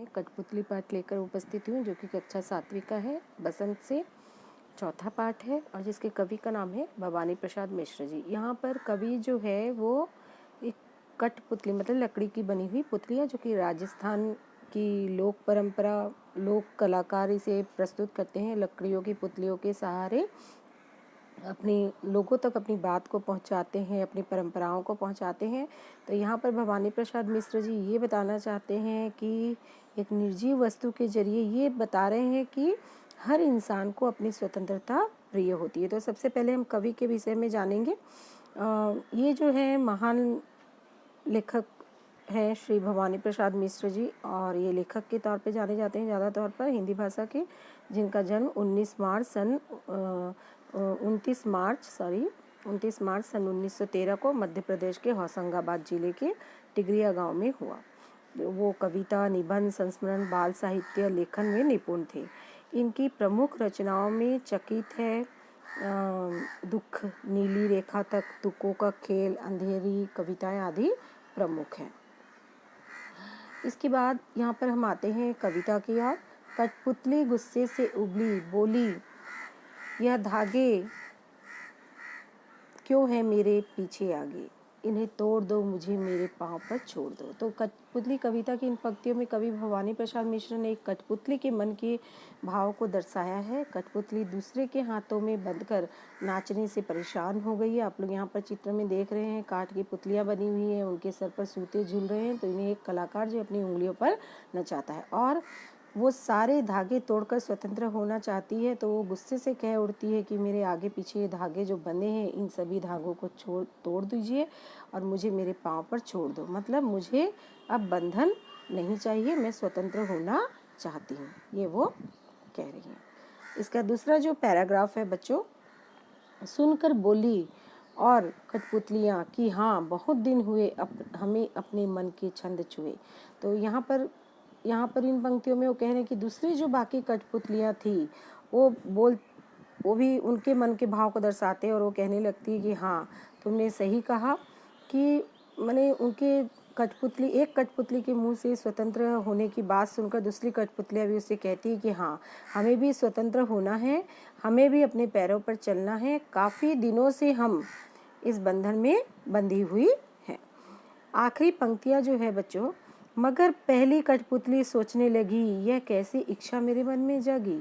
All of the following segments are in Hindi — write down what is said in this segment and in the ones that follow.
मैं कठपुतली पाठ लेकर उपस्थित हूँ, जो कि कक्षा 7वीं का है, बसंत से चौथा पाठ है और जिसके कवि का नाम है भवानी प्रसाद मिश्र जी। यहाँ पर कवि जो है वो एक कठपुतली मतलब लकड़ी की बनी हुई पुतलियाँ, जो कि राजस्थान की लोक परंपरा लोक कलाकार इसे प्रस्तुत करते हैं। लकड़ियों की पुतलियों के सहारे अपने लोगों तक अपनी बात को पहुंचाते हैं, अपनी परंपराओं को पहुंचाते हैं। तो यहाँ पर भवानी प्रसाद मिश्र जी ये बताना चाहते हैं कि एक निर्जीव वस्तु के जरिए ये बता रहे हैं कि हर इंसान को अपनी स्वतंत्रता प्रिय होती है। तो सबसे पहले हम कवि के विषय में जानेंगे। ये जो है महान लेखक हैं श्री भवानी प्रसाद मिश्र जी, और ये लेखक के तौर पे जाने जाते हैं ज़्यादा तौर पर हिंदी भाषा के, जिनका जन्म 29 मार्च सन 1913 को मध्य प्रदेश के होशंगाबाद जिले के टिगरिया गांव में हुआ। वो कविता, निबंध, संस्मरण, बाल साहित्य लेखन में निपुण थे। इनकी प्रमुख रचनाओं में चकित है, दुख, नीली रेखा तक, तुकों का खेल, अंधेरी कविताएं आदि प्रमुख हैं। इसके बाद यहाँ पर हम आते हैं कविता की ओर। कठपुतली गुस्से से उबली, बोली यह धागे क्यों है मेरे पीछे आगे, इन्हें तोड़ दो, मुझे मेरे पाँव पर छोड़ दो। तो कठपुतली कविता की इन पंक्तियों में कवि भवानी प्रसाद मिश्र ने एक कठपुतली के मन के भाव को दर्शाया है। कठपुतली दूसरे के हाथों में बंधकर नाचने से परेशान हो गई है। आप लोग यहाँ पर चित्र में देख रहे हैं, काठ की पुतलियाँ बनी हुई हैं, उनके सर पर सूते झूल रहे हैं। तो इन्हें एक कलाकार जो अपनी उंगलियों पर नचाता है और वो सारे धागे तोड़कर स्वतंत्र होना चाहती है। तो वो गुस्से से कह उठती है कि मेरे आगे पीछे ये धागे जो बंधे हैं, इन सभी धागों को तोड़ दीजिए और मुझे मेरे पाँव पर छोड़ दो। मतलब मुझे अब बंधन नहीं चाहिए, मैं स्वतंत्र होना चाहती हूँ, ये वो कह रही है। इसका दूसरा जो पैराग्राफ है बच्चों, सुनकर बोली और कठपुतलियाँ कि हाँ बहुत दिन हुए हमें अपने मन के छंद छुए। तो यहाँ पर इन पंक्तियों में वो कह रहे हैं कि दूसरी जो बाकी कठपुतलियाँ थी वो भी उनके मन के भाव को दर्शाते हैं और वो कहने लगती है कि हाँ तुमने सही कहा कि मैंने उनके एक कठपुतली के मुंह से स्वतंत्र होने की बात सुनकर दूसरी कठपुतलियाँ भी उससे कहती है कि हाँ हमें भी स्वतंत्र होना है, हमें भी अपने पैरों पर चलना है। काफ़ी दिनों से हम इस बंधन में बंधी हुई हैं। आखिरी पंक्तियाँ जो है बच्चों, मगर पहली कठपुतली सोचने लगी यह कैसी इच्छा मेरे मन में जागी।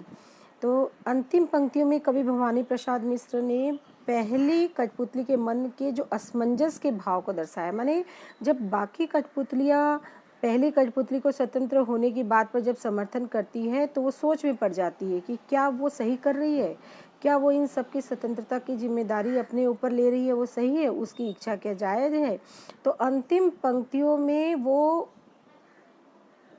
तो अंतिम पंक्तियों में कवि भवानी प्रसाद मिश्र ने पहली कठपुतली के मन के जो असमंजस के भाव को दर्शाया। माने जब बाकी कठपुतलियाँ पहली कठपुतली को स्वतंत्र होने की बात पर जब समर्थन करती है तो वो सोच में पड़ जाती है कि क्या वो सही कर रही है, क्या वो इन सब की स्वतंत्रता की जिम्मेदारी अपने ऊपर ले रही है, वो सही है, उसकी इच्छा क्या जायज़ है। तो अंतिम पंक्तियों में वो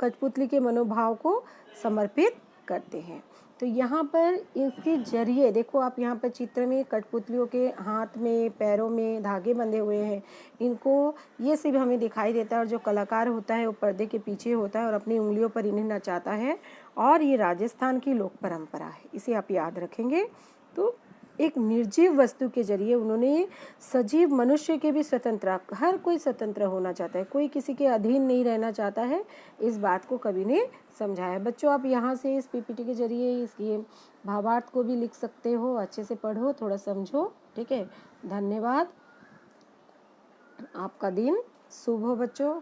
कठपुतली के मनोभाव को समर्पित करते हैं। तो यहाँ पर इसके जरिए देखो, आप यहाँ पर चित्र में कठपुतलियों के हाथ में पैरों में धागे बंधे हुए हैं, इनको ये सिर्फ हमें दिखाई देता है और जो कलाकार होता है वो पर्दे के पीछे होता है और अपनी उंगलियों पर इन्हें नचाता है। और ये राजस्थान की लोक परंपरा है, इसे आप याद रखेंगे। तो एक निर्जीव वस्तु के जरिए उन्होंने सजीव मनुष्य के भी स्वतंत्र, हर कोई स्वतंत्र होना चाहता है, कोई किसी के अधीन नहीं रहना चाहता है, इस बात को कवि ने समझाया। बच्चों आप यहाँ से इस पीपीटी के जरिए इसके भावार्थ को भी लिख सकते हो, अच्छे से पढ़ो, थोड़ा समझो, ठीक है। धन्यवाद, आपका दिन शुभ हो बच्चों,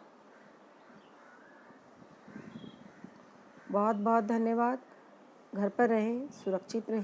बहुत बहुत धन्यवाद। घर पर रहें, सुरक्षित रहें।